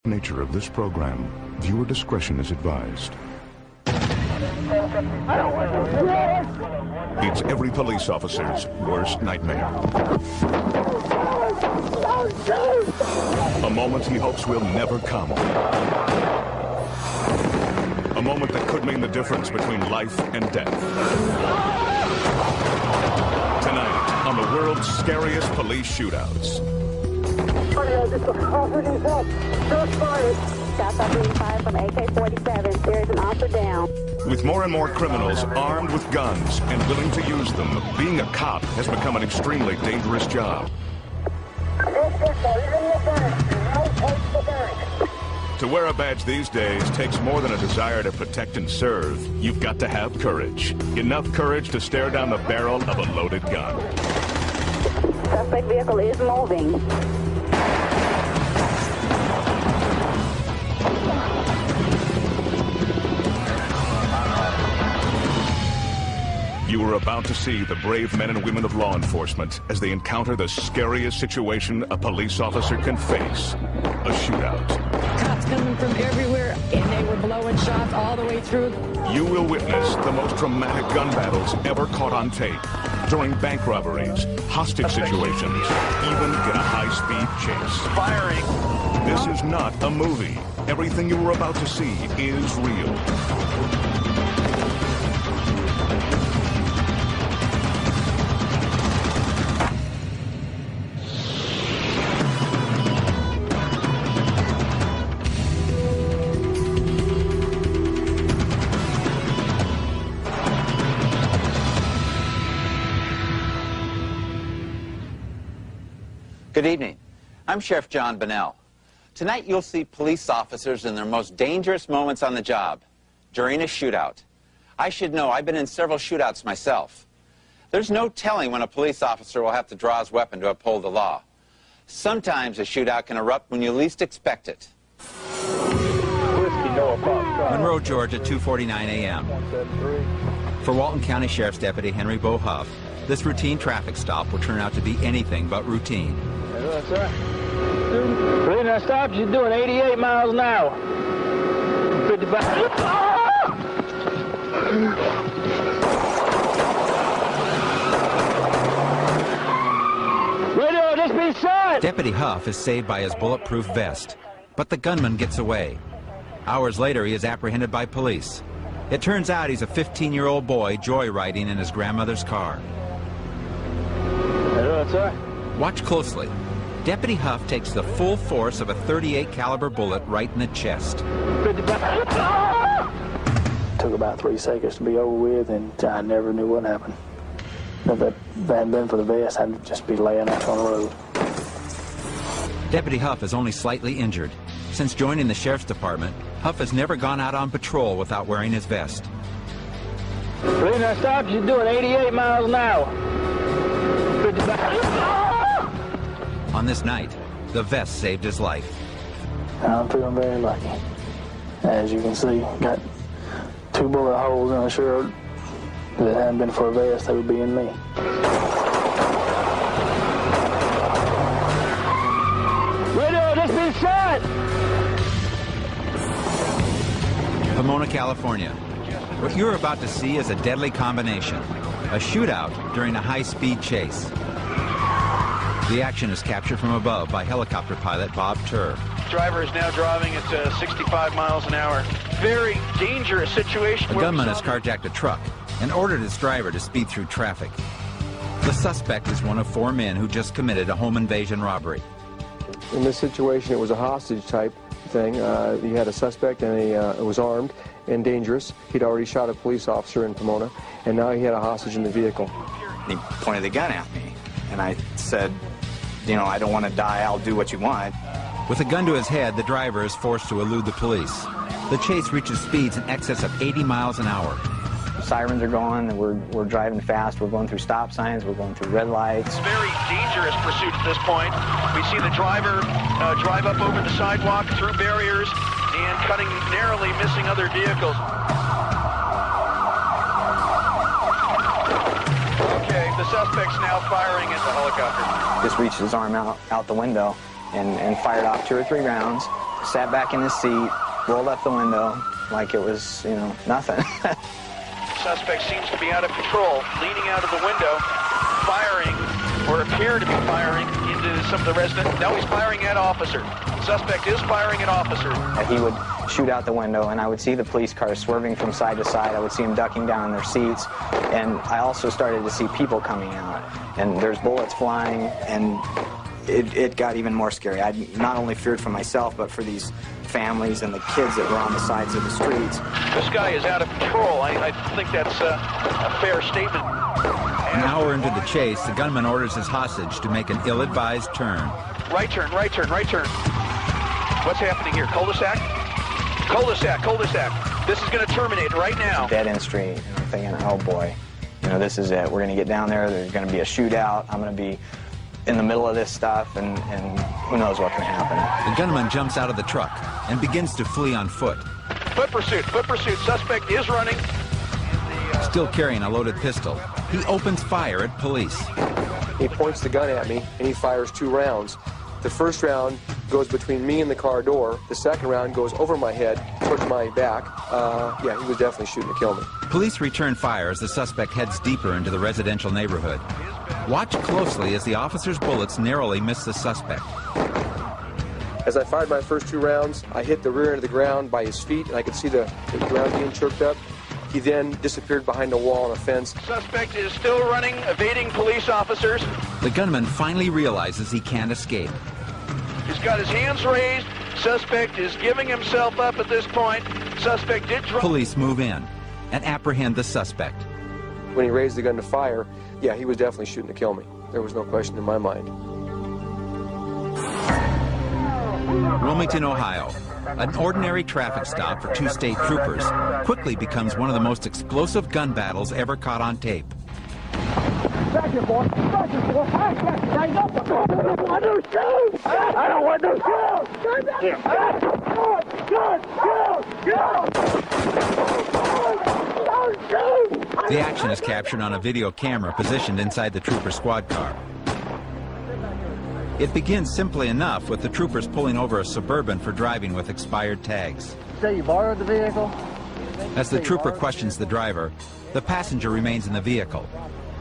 Nature of this program, viewer discretion is advised. It's every police officer's worst nightmare. A moment he hopes will never come. A moment that could mean the difference between life and death. Tonight, on the world's scariest police shootouts. Shots are being fired from AK-47. There is an officer down. With more and more criminals armed with guns and willing to use them, being a cop has become an extremely dangerous job. To wear a badge these days takes more than a desire to protect and serve. You've got to have courage. Enough courage to stare down the barrel of a loaded gun. Suspect vehicle is moving. You are about to see the brave men and women of law enforcement as they encounter the scariest situation a police officer can face, a shootout. Cops coming from everywhere, and they were blowing shots all the way through. You will witness the most dramatic gun battles ever caught on tape, during bank robberies, hostage situations, even in a high-speed chase. Firing. This is not a movie. Everything you are about to see is real. Good evening. I'm Sheriff John Bunnell. Tonight you'll see police officers in their most dangerous moments on the job, during a shootout. I should know, I've been in several shootouts myself. There's no telling when a police officer will have to draw his weapon to uphold the law. Sometimes a shootout can erupt when you least expect it. Monroe, Georgia, 2:49 a.m. For Walton County Sheriff's Deputy Henry Bo Huff, this routine traffic stop will turn out to be anything but routine. That's right. The reason I stopped, you're doing 88 miles an hour. 55. Radio, just be shot! Deputy Huff is saved by his bulletproof vest, but the gunman gets away. Hours later, he is apprehended by police. It turns out he's a 15-year-old boy joyriding in his grandmother's car. That's right. Watch closely. Deputy Huff takes the full force of a .38 caliber bullet right in the chest. Took about 3 seconds to be over with, and I never knew what happened. If it hadn't been for the vest, I'd just be laying out on the road. Deputy Huff is only slightly injured. Since joining the Sheriff's Department, Huff has never gone out on patrol without wearing his vest. The reason I stopped, you're doing 88 miles an hour. 55. On this night, the vest saved his life. I'm feeling very lucky. As you can see, got 2 bullet holes in the shirt. If it hadn't been for a vest, they would be in me. Radio, just been shot! Pomona, California. What you're about to see is a deadly combination. A shootout during a high-speed chase. The action is captured from above by helicopter pilot Bob Turr. Driver is now driving at 65 miles an hour. Very dangerous situation. The gunman has carjacked a truck and ordered its driver to speed through traffic. The suspect is one of 4 men who just committed a home invasion robbery. In this situation, it was a hostage type thing. You had a suspect and he was armed and dangerous. He'd already shot a police officer in Pomona, and now he had a hostage in the vehicle. He pointed the gun at me, and I said, you know, I don't want to die, I'll do what you want. With a gun to his head, the driver is forced to elude the police. The chase reaches speeds in excess of 80 miles an hour. The sirens are going, and we're driving fast. We're going through stop signs, we're going through red lights. It's very dangerous pursuit at this point. We see the driver drive up over the sidewalk, through barriers, and cutting narrowly, missing other vehicles. Okay, the suspect's now firing at the helicopter. Just reached his arm out the window and fired off 2 or 3 rounds. sat back in his seat, rolled up the window like it was, you know, nothing. Suspect seems to be out of control, leaning out of the window, firing, or appear to be firing into some of the residents. Now he's firing at officer. Suspect is firing at officer. He would shoot out the window, and I would see the police cars swerving from side to side. I would see them ducking down in their seats, and I also started to see people coming out, and there's bullets flying, and it got even more scary. I not only feared for myself, but for these families and the kids that were on the sides of the streets. This guy is out of control. I think that's a fair statement. An hour into the chase, the gunman orders his hostage to make an ill-advised turn. Right turn, right turn, right turn. What's happening here? Cul-de-sac? Cul-de-sac, cul-de-sac. This is going to terminate right now. Dead-end street. And I'm thinking, oh boy, you know, this is it. We're going to get down there. There's going to be a shootout. I'm going to be in the middle of this stuff, and who knows what can happen. The gunman jumps out of the truck and begins to flee on foot. Foot pursuit, foot pursuit. Suspect is running. Still carrying a loaded pistol, he opens fire at police. He points the gun at me, and he fires 2 rounds. The first round goes between me and the car door. The second round goes over my head, towards my back. Yeah, he was definitely shooting to kill me. Police return fire as the suspect heads deeper into the residential neighborhood. Watch closely as the officer's bullets narrowly miss the suspect. As I fired my first 2 rounds, I hit the rear end of the ground by his feet, and I could see the ground being choked up. He then disappeared behind a wall and a fence. Suspect is still running, evading police officers. The gunman finally realizes he can't escape. He's got his hands raised. Suspect is giving himself up at this point. Suspect did drop. Police move in and apprehend the suspect. When he raised the gun to fire, yeah, he was definitely shooting to kill me. There was no question in my mind. Wilmington, Ohio. An ordinary traffic stop for 2 state troopers quickly becomes one of the most explosive gun battles ever caught on tape. Back here, boy. Back here, boy. I don't want no shoes. I don't want no shoes. The action is captured on a video camera positioned inside the trooper squad car. It begins simply enough with the troopers pulling over a Suburban for driving with expired tags. Say you borrowed the vehicle? As the trooper questions the driver, the passenger remains in the vehicle.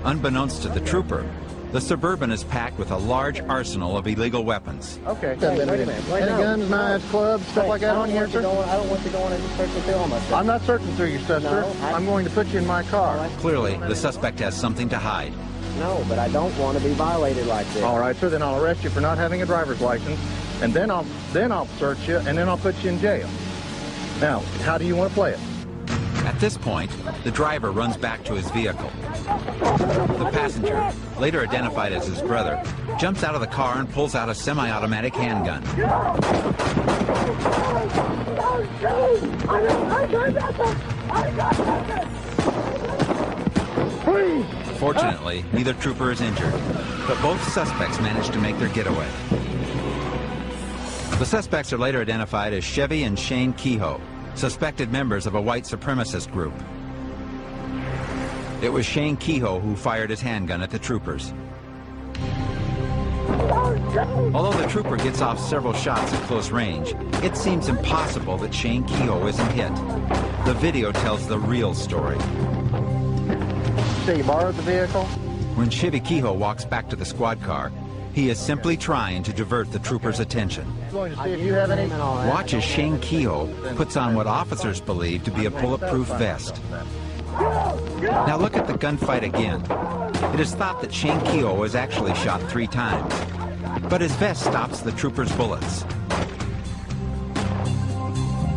Unbeknownst to the trooper, the Suburban is packed with a large arsenal of illegal weapons. Okay. Wait a minute. Any guns, knives, clubs, stuff like that on here, sir? I don't want you going and searching through all my stuff. I'm not searching through your stuff, sir. I'm going to put you in my car. Clearly, the suspect has something to hide. No, but I don't want to be violated like this. All right, sir. Then I'll arrest you for not having a driver's license, and then I'll search you, and then I'll put you in jail. Now, how do you want to play it? At this point, the driver runs back to his vehicle. The passenger, later identified as his brother, jumps out of the car and pulls out a semi-automatic handgun. Fortunately, neither trooper is injured, but both suspects manage to make their getaway. The suspects are later identified as Chevy and Shane Kehoe, suspected members of a white supremacist group. It was Shane Kehoe who fired his handgun at the troopers. Although the trooper gets off several shots at close range, it seems impossible that Shane Kehoe isn't hit. The video tells the real story. So you borrowed the vehicle? When Chevy Kehoe walks back to the squad car, he is simply trying to divert the troopers' attention. Going to see if you have any. Watch as Shane Kehoe puts on what officers believe to be a bulletproof vest. Now look at the gunfight again. It is thought that Shane Kehoe was actually shot 3 times, but his vest stops the troopers' bullets.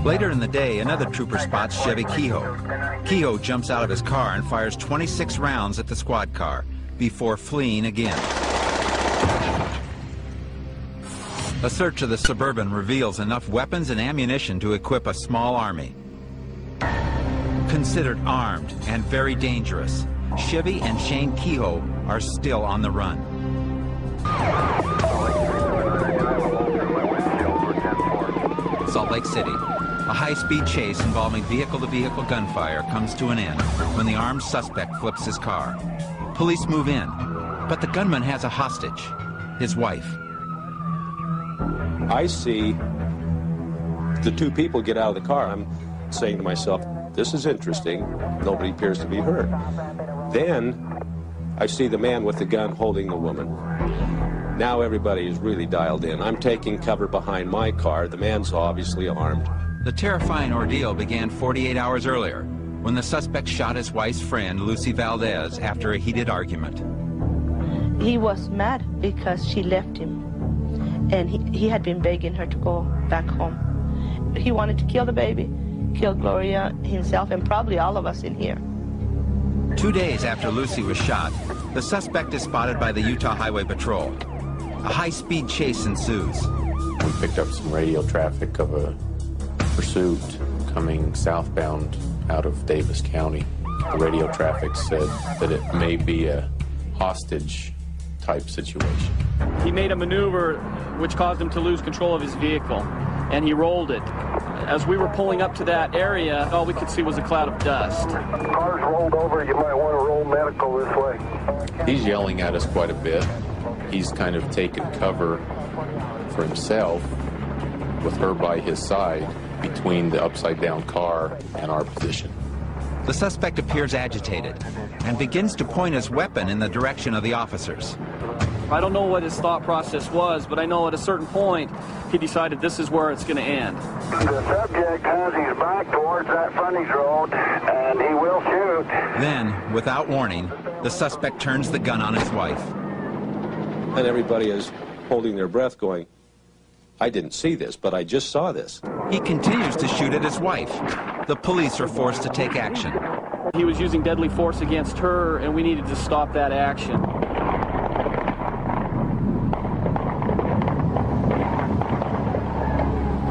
Later in the day, another trooper spots Chevy Kehoe. Kehoe jumps out of his car and fires 26 rounds at the squad car before fleeing again. A search of the Suburban reveals enough weapons and ammunition to equip a small army. Considered armed and very dangerous, Chevy and Shane Kehoe are still on the run. Salt Lake City. A high-speed chase involving vehicle-to-vehicle gunfire comes to an end when the armed suspect flips his car. Police move in, but the gunman has a hostage, his wife. I see The two people get out of the car. I'm saying to myself, this is interesting. Nobody appears to be hurt. Then I see the man with the gun holding the woman. Now everybody is really dialed in. I'm taking cover behind my car. The man's obviously armed. The terrifying ordeal began 48 hours earlier when the suspect shot his wife's friend, Lucy Valdez, after a heated argument. He was mad because she left him, and he had been begging her to go back home. He wanted to kill the baby, kill Gloria, himself, and probably all of us in here. 2 days after Lucy was shot, the suspect is spotted by the Utah Highway Patrol. A high-speed chase ensues. We picked up some radio traffic of a pursuit coming southbound out of Davis County. The radio traffic said that it may be a hostage-type situation. He made a maneuver which caused him to lose control of his vehicle, and he rolled it. As we were pulling up to that area, all we could see was a cloud of dust. Car's rolled over. You might want to roll medical this way. He's yelling at us quite a bit. He's kind of taken cover for himself with her by his side between the upside-down car and our position. The suspect appears agitated and begins to point his weapon in the direction of the officers. I don't know what his thought process was, but I know at a certain point he decided this is where it's going to end. The subject has his back towards that frontage road, and he will shoot. Then, without warning, the suspect turns the gun on his wife. And everybody is holding their breath going, I didn't see this, but I just saw this. He continues to shoot at his wife. The police are forced to take action. He was using deadly force against her, and we needed to stop that action.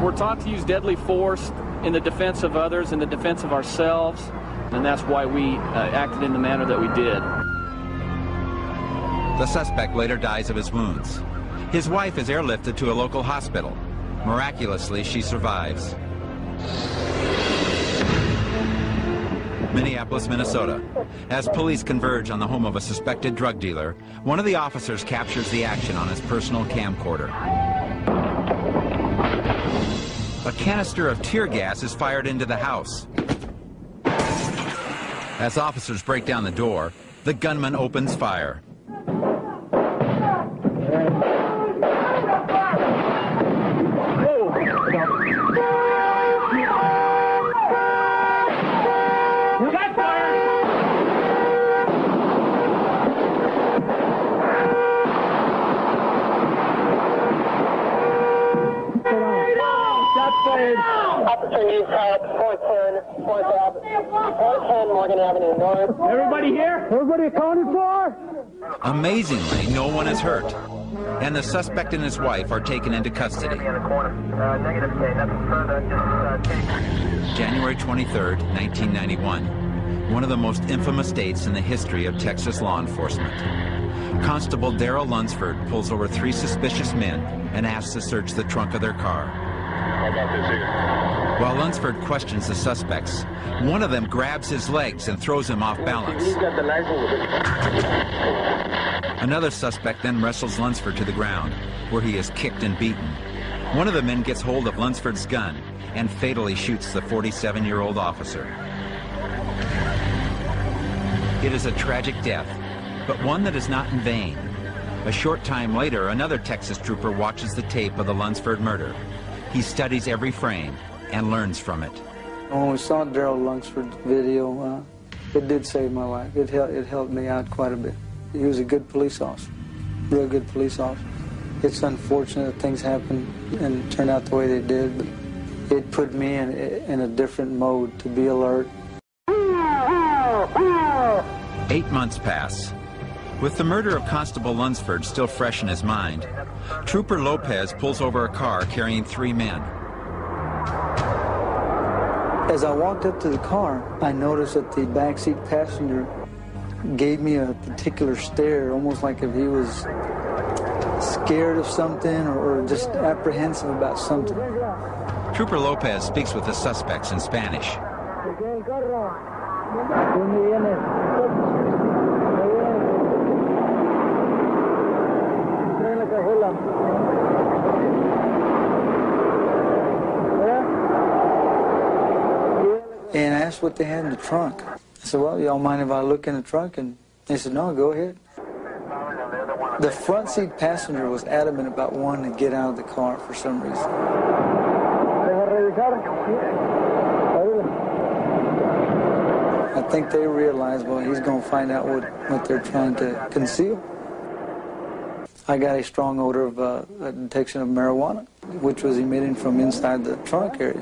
We're taught to use deadly force in the defense of others, in the defense of ourselves, and that's why we acted in the manner that we did. The suspect later dies of his wounds. His wife is airlifted to a local hospital. Miraculously, she survives. Minneapolis, Minnesota. As police converge on the home of a suspected drug dealer, one of the officers captures the action on his personal camcorder. A canister of tear gas is fired into the house. As officers break down the door, the gunman opens fire. Officer News Help, 410, 410 Morgan Avenue North. Everybody here? Everybody accounted for? Amazingly, no one is hurt, and the suspect and his wife are taken into custody. January 23rd, 1991, one of the most infamous dates in the history of Texas law enforcement. Constable Darrell Lunsford pulls over 3 suspicious men and asks to search the trunk of their car. While Lunsford questions the suspects, one of them grabs his legs and throws him off balance. Another suspect then wrestles Lunsford to the ground, where he is kicked and beaten. One of the men gets hold of Lunsford's gun and fatally shoots the 47-year-old officer. It is a tragic death, but one that is not in vain. A short time later, another Texas trooper watches the tape of the Lunsford murder. He studies every frame and learns from it. When we saw Darrell Lunsford's video, it did save my life. It helped me out quite a bit. He was a good police officer, real good police officer. It's unfortunate that things happened and turned out the way they did, but it put me in a different mode to be alert. 8 months pass. With the murder of Constable Lunsford still fresh in his mind, Trooper Lopez pulls over a car carrying 3 men. As I walked up to the car, I noticed that the backseat passenger gave me a particular stare, almost like if he was scared of something or just apprehensive about something. Trooper Lopez speaks with the suspects in Spanish. and asked what they had in the trunk. I said, well, y'all mind if I look in the trunk? And they said, no, go ahead. The front seat passenger was adamant about wanting to get out of the car for some reason. I think they realized, well, he's going to find out what they're trying to conceal. I got a strong odor of a detection of marijuana, which was emitting from inside the trunk area.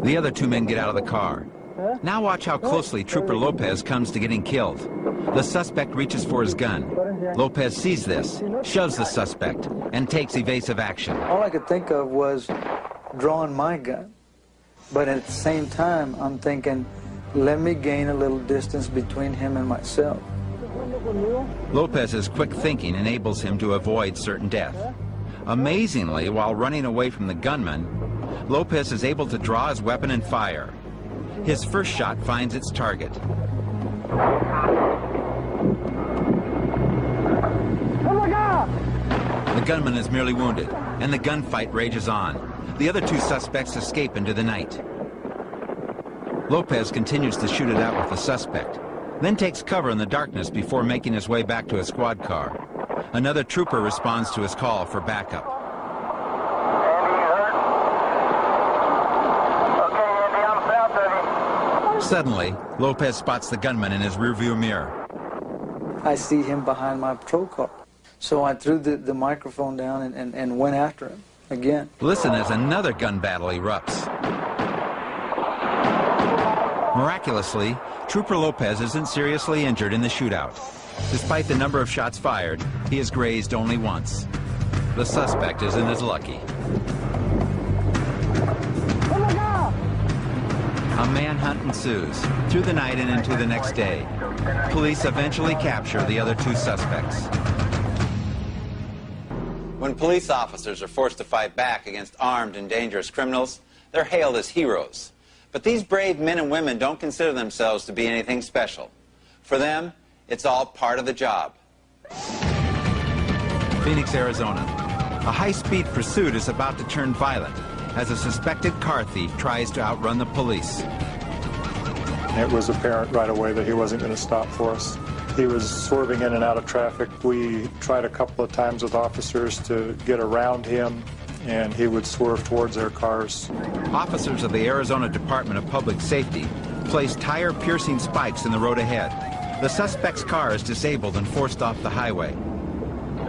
The other two men get out of the car. Now watch how closely Trooper Lopez comes to getting killed. The suspect reaches for his gun. Lopez sees this, shoves the suspect, and takes evasive action. All I could think of was drawing my gun. But at the same time, I'm thinking, let me gain a little distance between him and myself. Lopez's quick thinking enables him to avoid certain death. Amazingly, while running away from the gunman, Lopez is able to draw his weapon and fire. His first shot finds its target. The gunman is merely wounded, and the gunfight rages on. The other two suspects escape into the night. Lopez continues to shoot it out with the suspect, then takes cover in the darkness before making his way back to his squad car. Another trooper responds to his call for backup. Suddenly, Lopez spots the gunman in his rearview mirror. I see him behind my patrol car. So I threw the microphone down and went after him again. Listen as another gun battle erupts. Miraculously, Trooper Lopez isn't seriously injured in the shootout. Despite the number of shots fired, he is grazed only once. The suspect isn't as lucky. A manhunt ensues, through the night and into the next day. Police eventually capture the other two suspects. When police officers are forced to fight back against armed and dangerous criminals, they're hailed as heroes. But these brave men and women don't consider themselves to be anything special. For them, it's all part of the job. Phoenix, Arizona. A high-speed pursuit is about to turn violent as a suspected car thief tries to outrun the police. It was apparent right away that he wasn't going to stop for us. He was swerving in and out of traffic. We tried a couple of times with officers to get around him, and he would swerve towards their cars. Officers of the Arizona Department of Public Safety placed tire-piercing spikes in the road ahead. The suspect's car is disabled and forced off the highway.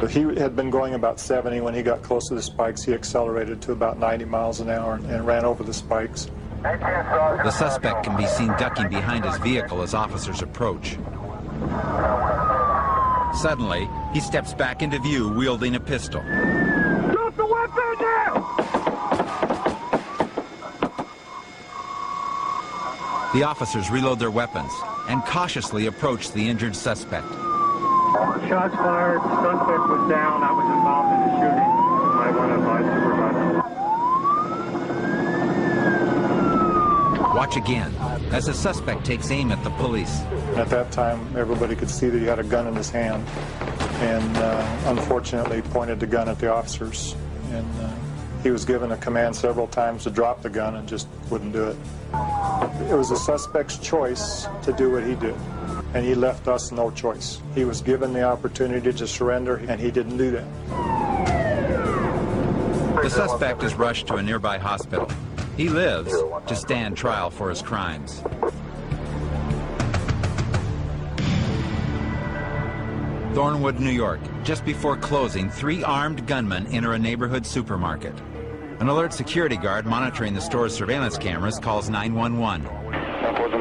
He had been going about 70. When he got close to the spikes, he accelerated to about 90 miles an hour and ran over the spikes. The suspect can be seen ducking behind his vehicle as officers approach. Suddenly, he steps back into view wielding a pistol. Drop the weapon now! The officers reload their weapons and cautiously approach the injured suspect. Shots fired, the suspect was down. I was involved in the shooting. I want to advise supervisor. Watch again as the suspect takes aim at the police. At that time, everybody could see that he had a gun in his hand, and unfortunately pointed the gun at the officers. And he was given a command several times to drop the gun and just wouldn't do it. It was the suspect's choice to do what he did, and he left us no choice. He was given the opportunity to surrender, and he didn't do that. The suspect is rushed to a nearby hospital. He lives to stand trial for his crimes. Thornwood, New York. Just before closing, 3 armed gunmen enter a neighborhood supermarket. An alert security guard monitoring the store's surveillance cameras calls 911.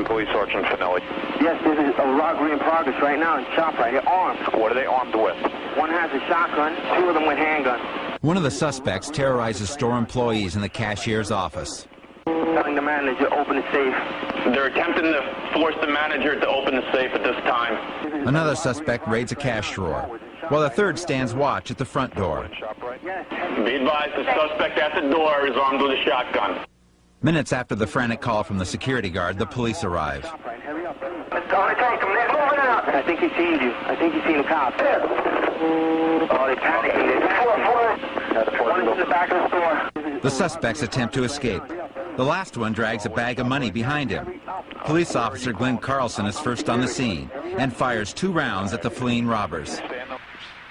Police Sergeant Finelli. Yes, this is a robbery in progress right now in ShopRite. They're armed. What are they armed with? One has a shotgun, 2 of them with handguns. One of the suspects terrorizes store employees in the cashier's office. Telling the manager to open the safe. They're attempting to force the manager to open the safe at this time. Another suspect raids a cash drawer, while a third stands watch at the front door. Be advised, the suspect at the door is armed with a shotgun. Minutes after the frantic call from the security guard, the police arrive. I think he seen you. I think he seen the cops. Oh, they're panicking. One is in the back of the store. The suspects attempt to escape. The last one drags a bag of money behind him. Police officer Glenn Carlson is first on the scene and fires 2 rounds at the fleeing robbers.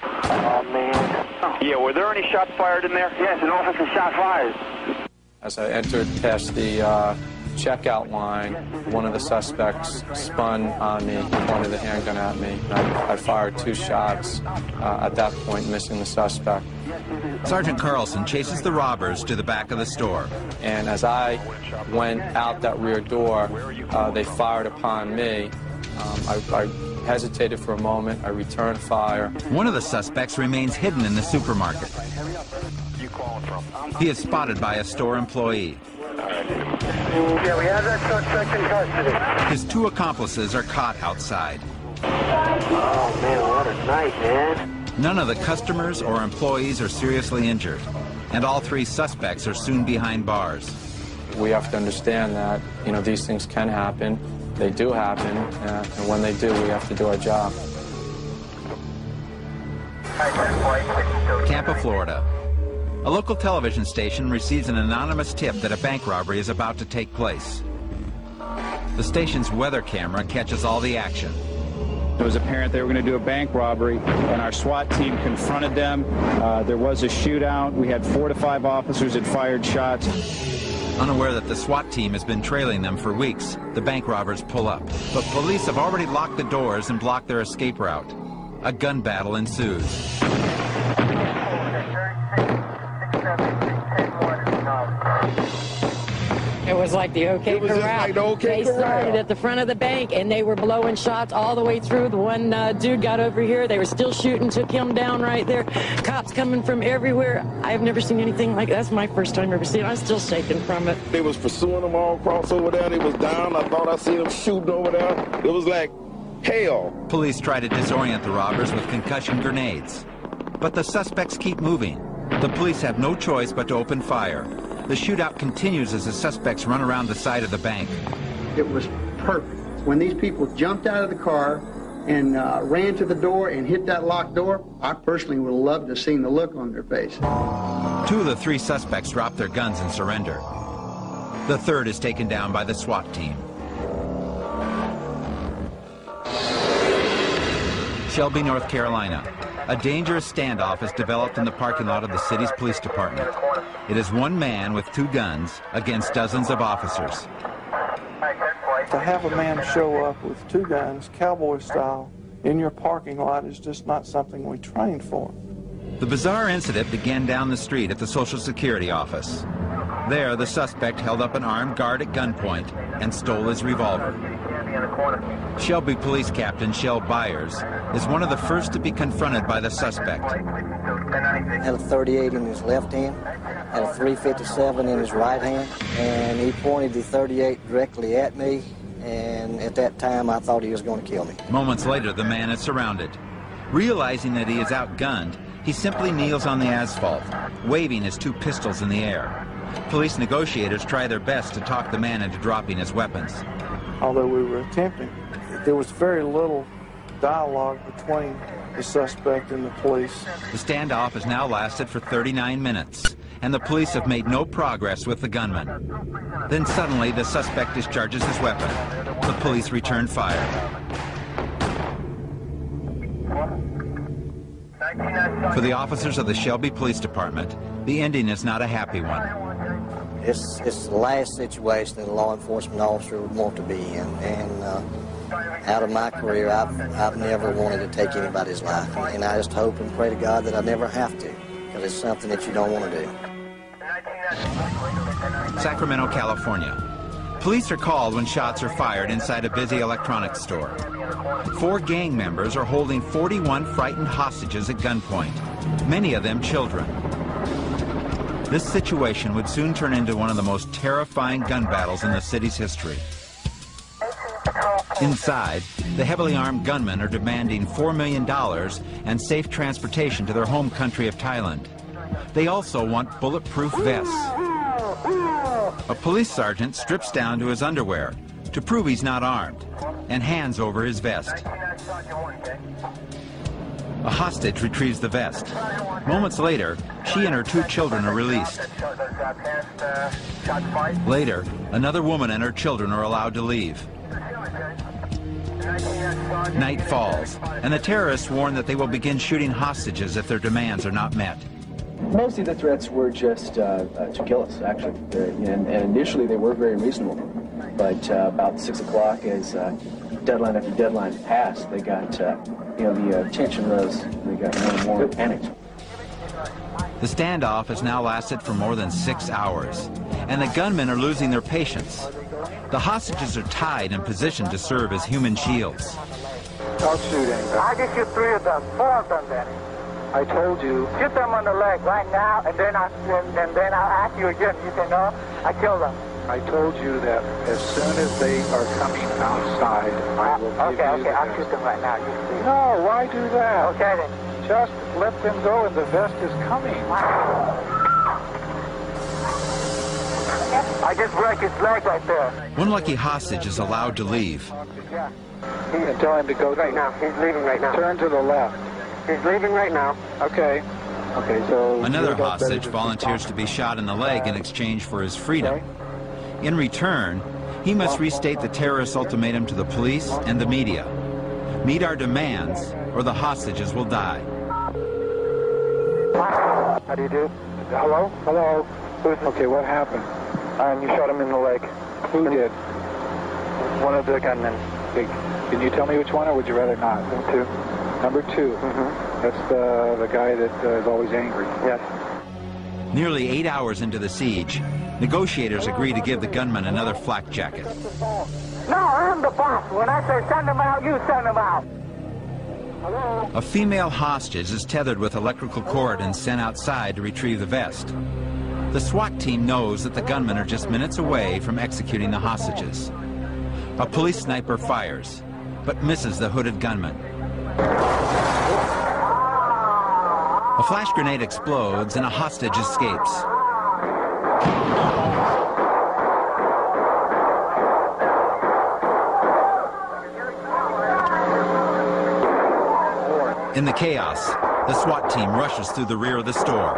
Oh, man. Yeah, were there any shots fired in there? Yes, an officer shot fired. As I entered past the checkout line, one of the suspects spun on me, pointed the handgun at me. I fired 2 shots at that point, missing the suspect. Sergeant Carlson chases the robbers to the back of the store. And as I went out that rear door, they fired upon me. I hesitated for a moment. I returned fire. One of the suspects remains hidden in the supermarket. He is spotted by a store employee. Yeah, we have that suspect in custody. His 2 accomplices are caught outside. Oh, man, what a night, man. None of the customers or employees are seriously injured, and all 3 suspects are soon behind bars. We have to understand that, you know, these things can happen. They do happen, and when they do, we have to do our job. Tampa, Florida. A local television station receives an anonymous tip that a bank robbery is about to take place. The station's weather camera catches all the action. It was apparent they were going to do a bank robbery, and our SWAT team confronted them. There was a shootout. We had 4 to 5 officers that fired shots. Unaware that the SWAT team has been trailing them for weeks, the bank robbers pull up. But police have already locked the doors and blocked their escape route. A gun battle ensues. It was like the OK Corral. They started at the front of the bank, and they were blowing shots all the way through. The one dude got over here. They were still shooting, took him down right there. Cops coming from everywhere. I've never seen anything like that. That's my first time ever seeing it. I'm still shaking from it. They was pursuing them all across over there. They was down. I thought I seen them shooting over there. It was like hell. Police try to disorient the robbers with concussion grenades. But the suspects keep moving. The police have no choice but to open fire. The shootout continues as the suspects run around the side of the bank. It was perfect. When these people jumped out of the car and ran to the door and hit that locked door, I personally would have loved to have seen the look on their face. 2 of the 3 suspects drop their guns and surrender. The 3rd is taken down by the SWAT team. Shelby, North Carolina. A dangerous standoff has developed in the parking lot of the city's police department. It is 1 man with 2 guns against dozens of officers. To have a man show up with 2 guns, cowboy style, in your parking lot is just not something we trained for. The bizarre incident began down the street at the Social Security office. There, the suspect held up an armed guard at gunpoint and stole his revolver. Shelby Police Captain Shell Byers is one of the first to be confronted by the suspect. Had a .38 in his left hand, had a .357 in his right hand, and he pointed the .38 directly at me, and at that time I thought he was going to kill me. Moments later, the man is surrounded. Realizing that he is outgunned, he simply kneels on the asphalt, waving his 2 pistols in the air. Police negotiators try their best to talk the man into dropping his weapons. Although we were attempting, there was very little dialogue between the suspect and the police. The standoff has now lasted for 39 minutes, and the police have made no progress with the gunman. Then suddenly, the suspect discharges his weapon. The police return fire. For the officers of the Shelby Police Department, the ending is not a happy one. It's the last situation that a law enforcement officer would want to be in, and out of my career, I've never wanted to take anybody's life, and I just hope and pray to God that I never have to, because it's something that you don't want to do. Sacramento, California. Police are called when shots are fired inside a busy electronics store. 4 gang members are holding 41 frightened hostages at gunpoint, many of them children. This situation would soon turn into one of the most terrifying gun battles in the city's history. Inside, the heavily armed gunmen are demanding $4 million and safe transportation to their home country of Thailand. They also want bulletproof vests. A police sergeant strips down to his underwear to prove he's not armed and hands over his vest. A hostage retrieves the vest. Moments later, she and her 2 children are released. Later, another woman and her children are allowed to leave. Night falls, and the terrorists warn that they will begin shooting hostages if their demands are not met. Mostly the threats were just to kill us, actually. And initially they were very reasonable. But about 6 o'clock, as deadline after deadline passed, they got, the tension rose. They got more and more panicked. The standoff has now lasted for more than 6 hours, and the gunmen are losing their patience. The hostages are tied and positioned to serve as human shields. Don't shoot anybody. I'll get you 3 of them, 4 of them, Danny. I told you. Shoot them on the leg right now, and then I'll ask you again. You say no, I kill them. I told you that as soon as they are coming outside, I will give you the I'll shoot them right now. You see. No, why do that? Okay, then. Just let them go, and the vest is coming. I just break his leg right there. One lucky hostage is allowed to leave. Yeah. Tell him to go right now. He's leaving right now. Turn to the left. He's leaving right now. Okay. Okay, so... Another hostage volunteers to be shot in the leg in exchange for his freedom. In return, he must restate the terrorist ultimatum to the police and the media. Meet our demands, or the hostages will die. How do you do? Hello? Hello? Okay, what happened? You shot him in the leg. Who did? One of the gunmen. Can you tell me which one, or would you rather not? Number 2. Mm-hmm. That's the guy that is always angry. Yes. Nearly 8 hours into the siege, negotiators agree to give the gunman another flak jacket. No, I'm the boss. When I say send them out, you send them out. Hello? A female hostage is tethered with electrical cord and sent outside to retrieve the vest. The SWAT team knows that the gunmen are just minutes away from executing the hostages. A police sniper fires, but misses the hooded gunman. A flash grenade explodes and a hostage escapes. In the chaos, the SWAT team rushes through the rear of the store.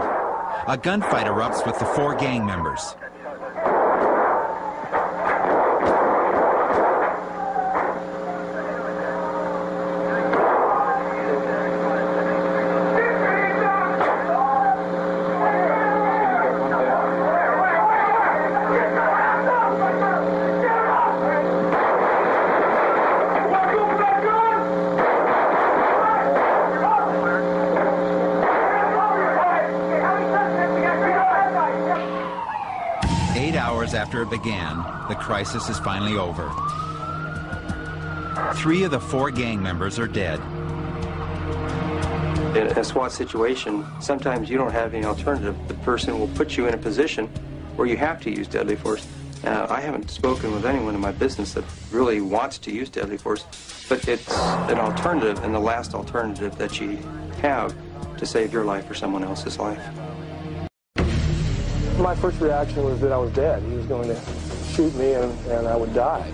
A gunfight erupts with the 4 gang members. After it began, the crisis is finally over. 3 of the 4 gang members are dead. In a SWAT situation, sometimes you don't have any alternative. The person will put you in a position where you have to use deadly force. I haven't spoken with anyone in my business that really wants to use deadly force, but it's an alternative and the last alternative that you have to save your life or someone else's life. My first reaction was that I was dead. He was going to shoot me and I would die.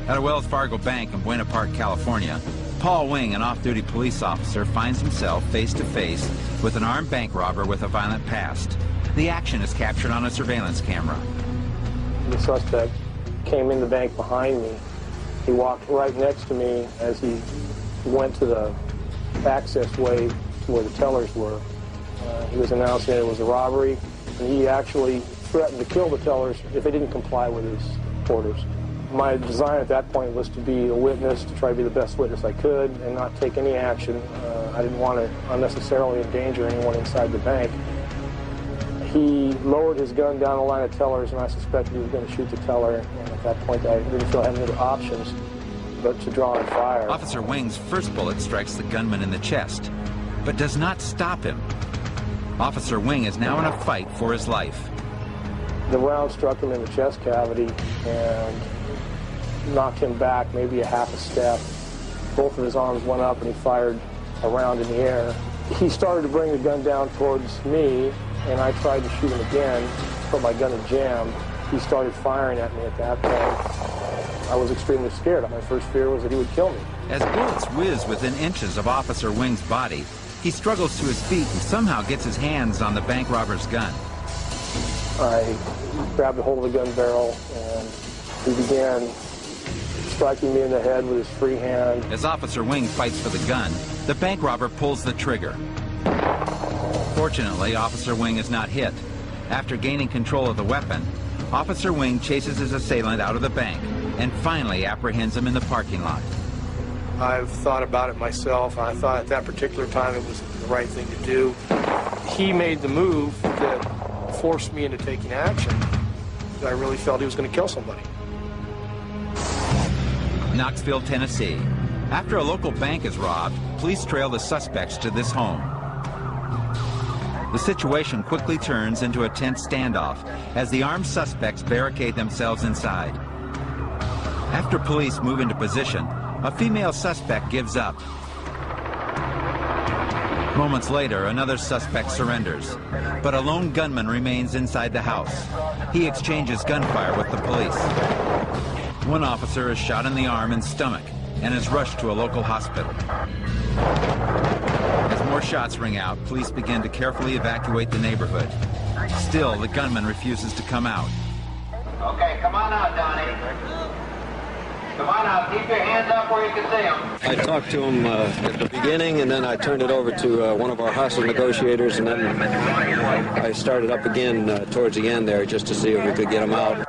At a Wells Fargo bank in Buena Park, California, Paul Wing, an off-duty police officer, finds himself face-to-face with an armed bank robber with a violent past. The action is captured on a surveillance camera. The suspect came in the bank behind me. He walked right next to me as he went to the access way to where the tellers were. He was announcing that it was a robbery. And he actually threatened to kill the tellers if they didn't comply with his orders. My design at that point was to be a witness, to try to be the best witness I could and not take any action. I didn't want to unnecessarily endanger anyone inside the bank. He lowered his gun down the line of tellers, and I suspected he was going to shoot the teller. And at that point, I didn't feel I had any other options but to draw and fire. Officer Wing's first bullet strikes the gunman in the chest, but does not stop him. Officer Wing is now in a fight for his life. The round struck him in the chest cavity and knocked him back maybe a half a step. Both of his arms went up and he fired a round in the air. He started to bring the gun down towards me, and I tried to shoot him again, but my gun had jammed. He started firing at me at that point. I was extremely scared. My first fear was that he would kill me. As bullets whiz within inches of Officer Wing's body, he struggles to his feet and somehow gets his hands on the bank robber's gun. I grabbed a hold of the gun barrel, and he began striking me in the head with his free hand. As Officer Wing fights for the gun, the bank robber pulls the trigger. Fortunately, Officer Wing is not hit. After gaining control of the weapon, Officer Wing chases his assailant out of the bank and finally apprehends him in the parking lot. I've thought about it myself, and I thought at that particular time it was the right thing to do. He made the move that forced me into taking action. I really felt he was going to kill somebody. Knoxville, Tennessee. After a local bank is robbed, police trail the suspects to this home. The situation quickly turns into a tense standoff as the armed suspects barricade themselves inside. After police move into position, a female suspect gives up. Moments later, another suspect surrenders, but a lone gunman remains inside the house. He exchanges gunfire with the police. One officer is shot in the arm and stomach and is rushed to a local hospital. As more shots ring out, police begin to carefully evacuate the neighborhood. Still, the gunman refuses to come out. Okay, come on out, Donnie. Come on out. Keep your hands up where you can see them. I talked to him at the beginning, and then I turned it over to one of our hostile negotiators, and then I started up again towards the end there just to see if we could get him out.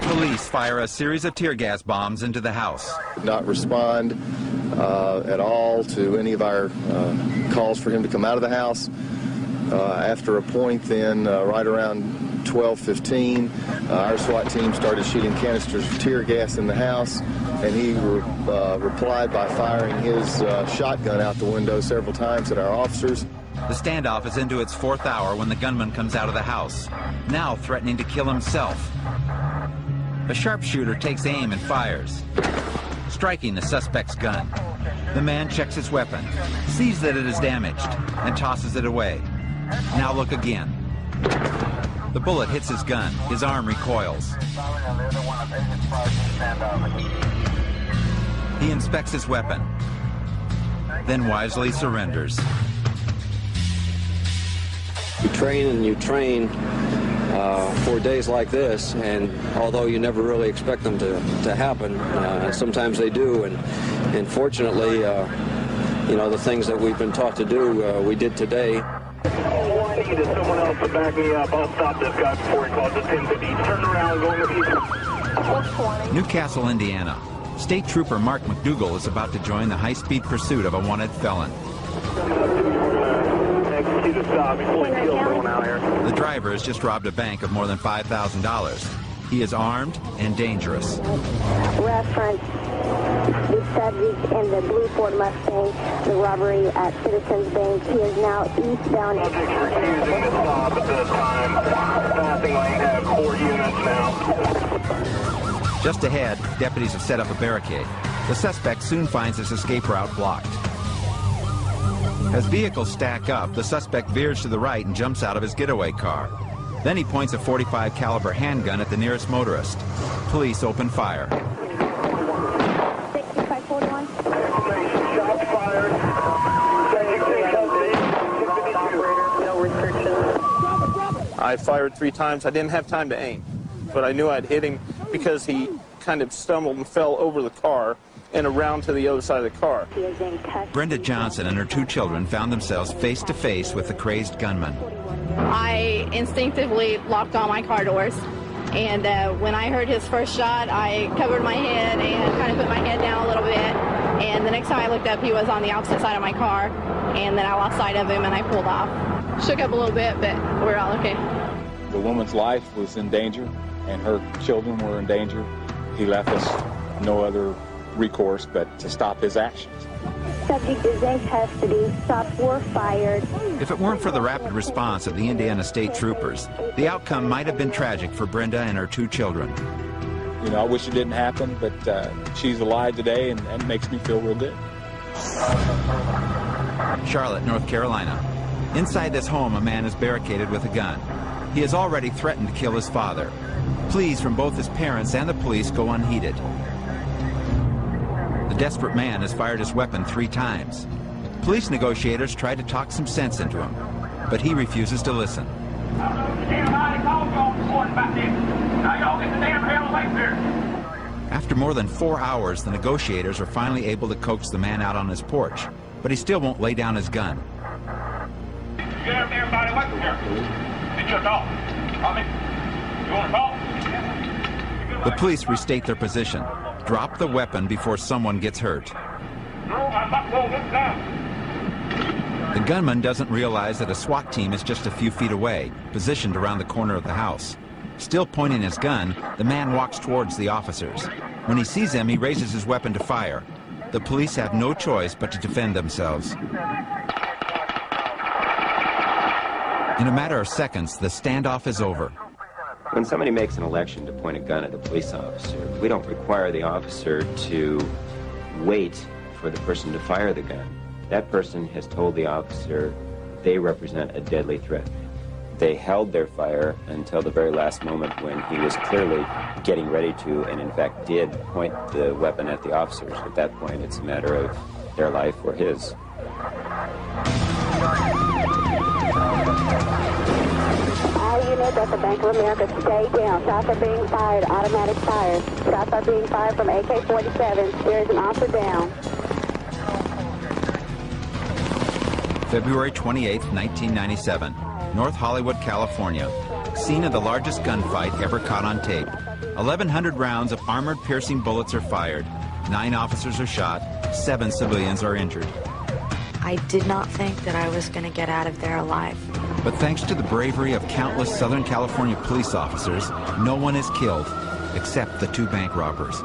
Police fire a series of tear gas bombs into the house. Did not respond at all to any of our calls for him to come out of the house. After a point then, right around 12:15, our SWAT team started shooting canisters of tear gas in the house, and he replied by firing his shotgun out the window several times at our officers. The standoff is into its fourth hour when the gunman comes out of the house, now threatening to kill himself. A sharpshooter takes aim and fires, striking the suspect's gun. The man checks his weapon, sees that it is damaged, and tosses it away. Now look again. The bullet hits his gun. His arm recoils. He inspects his weapon, then wisely surrenders. You train and you train for days like this, and although you never really expect them to happen, sometimes they do, and fortunately, you know, the things that we've been taught to do, we did today. All I need is someone else to back me up. I'll stop this guy before he calls the 1050. Turn around, go in the people. Newcastle, Indiana. State Trooper Mark McDougal is about to join the high-speed pursuit of a wanted felon. Execute a stop before he kills someone out here. The driver has just robbed a bank of more than $5,000. He is armed and dangerous. Reference the subject in the blue Ford Mustang, the robbery at Citizens Bank. He is now eastbound. Subject refusing to stop at this time. Passing lane have 4 units now. Just ahead, deputies have set up a barricade. The suspect soon finds his escape route blocked. As vehicles stack up, the suspect veers to the right and jumps out of his getaway car. Then he points a .45 caliber handgun at the nearest motorist. Police open fire. 6541. Shots fired. No restrictions. I fired 3 times. I didn't have time to aim, but I knew I'd hit him because he kind of stumbled and fell over the car and around to the other side of the car. Brenda Johnson and her 2 children found themselves face to face with the crazed gunman. I instinctively locked all my car doors, and when I heard his first shot, I covered my head and kind of put my head down a little bit, and the next time I looked up, he was on the opposite side of my car, and then I lost sight of him and I pulled off. Shook up a little bit, but we're all okay. The woman's life was in danger, and her children were in danger. He left us no other recourse but to stop his actions. Subject is in custody. Shots were fired. If it weren't for the rapid response of the Indiana State Troopers, the outcome might have been tragic for Brenda and her 2 children. You know, I wish it didn't happen, but she's alive today, and that makes me feel real good. Charlotte, North Carolina. Inside this home, a man is barricaded with a gun. He has already threatened to kill his father. Pleas from both his parents and the police go unheeded. The desperate man has fired his weapon 3 times. Police negotiators try to talk some sense into him, but he refuses to listen. After more than 4 hours, the negotiators are finally able to coax the man out on his porch, but he still won't lay down his gun. Get everybody away from here. Did you talk? You want to talk? The police restate their position. Drop the weapon before someone gets hurt. No, I'm not going this down. The gunman doesn't realize that a SWAT team is just a few feet away, positioned around the corner of the house. Still pointing his gun, the man walks towards the officers. When he sees them, he raises his weapon to fire. The police have no choice but to defend themselves. In a matter of seconds, the standoff is over. When somebody makes an election to point a gun at a police officer, we don't require the officer to wait for the person to fire the gun. That person has told the officer they represent a deadly threat. They held their fire until the very last moment when he was clearly getting ready to, and in fact did, point the weapon at the officers. At that point, it's a matter of their life or his. All units at the Bank of America, stay down. Shots are being fired, automatic fire. Shots are being fired from AK-47. There is an officer down. February 28, 1997, North Hollywood, California. Scene of the largest gunfight ever caught on tape. 1,100 rounds of armored-piercing bullets are fired. 9 officers are shot. 7 civilians are injured. I did not think that I was going to get out of there alive. But thanks to the bravery of countless Southern California police officers, no one is killed, except the 2 bank robbers.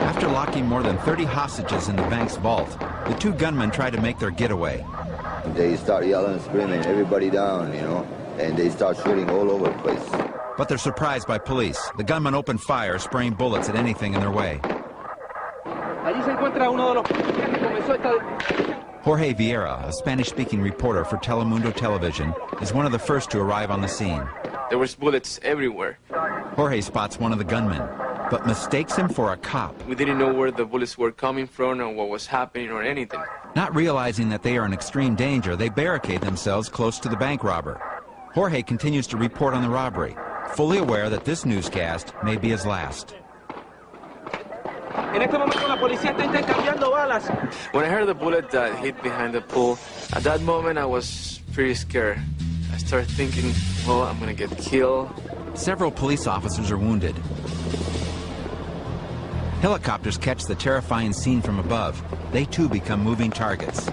After locking more than 30 hostages in the bank's vault, the 2 gunmen try to make their getaway. They start yelling and screaming, everybody down, you know, and they start shooting all over the place. But they're surprised by police. The gunmen open fire, spraying bullets at anything in their way. Jorge Vieira, a Spanish-speaking reporter for Telemundo Television, is one of the first to arrive on the scene. There was bullets everywhere. Jorge spots one of the gunmen, but mistakes him for a cop. We didn't know where the bullets were coming from or what was happening or anything. Not realizing that they are in extreme danger, they barricade themselves close to the bank robber. Jorge continues to report on the robbery, fully aware that this newscast may be his last. When I heard the bullet that hit behind the pool, at that moment I was pretty scared. I started thinking, well, I'm gonna get killed. Several police officers are wounded. Helicopters catch the terrifying scene from above. They too become moving targets.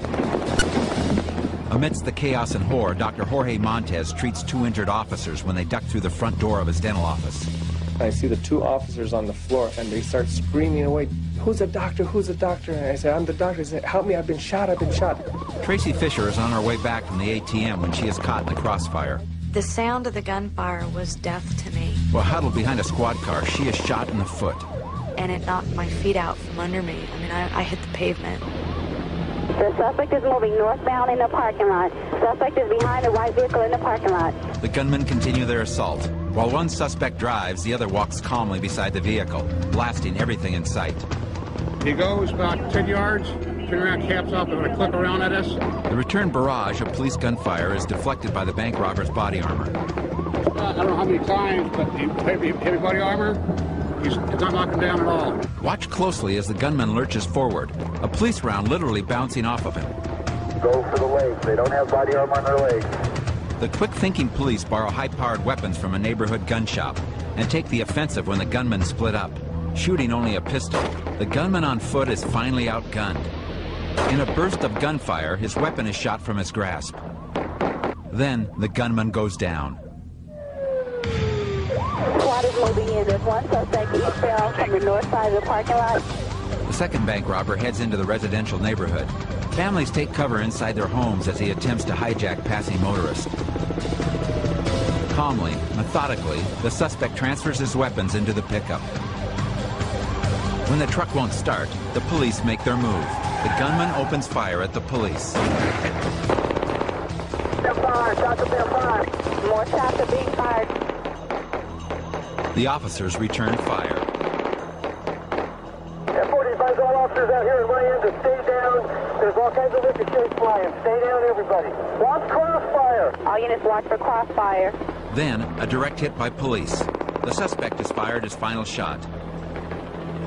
Amidst the chaos and horror, Dr. Jorge Montes treats 2 injured officers when they duck through the front door of his dental office. I see the 2 officers on the floor, and they start screaming away, "Who's a doctor? Who's a doctor?" And I say, "I'm the doctor." He said, "Help me, I've been shot, I've been shot." Tracy Fisher is on her way back from the ATM when she is caught in the crossfire. The sound of the gunfire was death to me, While huddled behind a squad car, she is shot in the foot. and it knocked my feet out from under me. I mean, I hit the pavement. The suspect is moving northbound in the parking lot. Suspect is behind the white vehicle in the parking lot. The gunmen continue their assault. While one suspect drives, the other walks calmly beside the vehicle, blasting everything in sight. He goes about 10 yards, turn around, caps off, and going to clip around at us. The return barrage of police gunfire is deflected by the bank robber's body armor. I don't know how many times, but heavy body armor, it's not knocking down at all. Watch closely as the gunman lurches forward, a police round literally bouncing off of him. Go for the legs. They don't have body armor on their legs. The quick-thinking police borrow high-powered weapons from a neighborhood gun shop and take the offensive when the gunmen split up. Shooting only a pistol, the gunman on foot is finally outgunned. In a burst of gunfire, his weapon is shot from his grasp. Then the gunman goes down. Squad is moving in. There's one suspect eastbound from the north side of the parking lot. The second bank robber heads into the residential neighborhood. Families take cover inside their homes as he attempts to hijack passing motorists. Calmly, methodically, the suspect transfers his weapons into the pickup. When the truck won't start, the police make their move. The gunman opens fire at the police. Step by. fired. Shots are being fired. More shots are being fired. The officers returned fire. F-45's all officers out here in my end to stay down. There's all kinds of ricochets flying. Stay down, everybody. Watch crossfire. All units watch for crossfire. Then, a direct hit by police. The suspect has fired his final shot.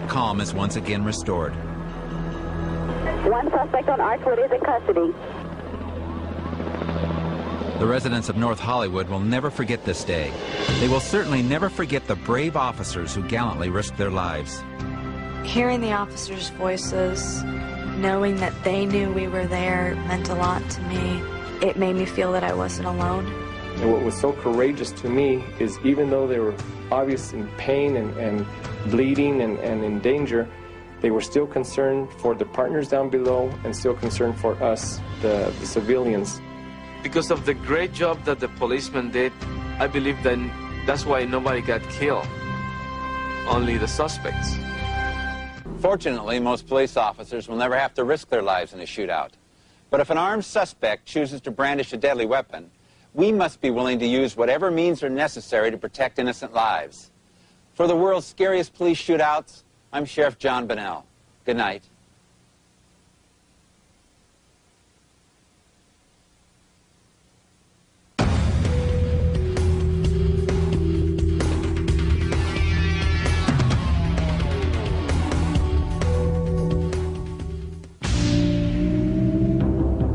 Calm is once again restored. One suspect on Archwood is in custody. The residents of North Hollywood will never forget this day. They will certainly never forget the brave officers who gallantly risked their lives. Hearing the officers' voices, knowing that they knew we were there, meant a lot to me. It made me feel that I wasn't alone. And what was so courageous to me is even though they were obviously in pain and bleeding and in danger, they were still concerned for the partners down below and still concerned for us, the civilians. Because of the great job that the policemen did, I believe that that's why nobody got killed. Only the suspects. Fortunately, most police officers will never have to risk their lives in a shootout. But if an armed suspect chooses to brandish a deadly weapon, we must be willing to use whatever means are necessary to protect innocent lives. For the world's scariest police shootouts, I'm Sheriff John Bonnell. Good night.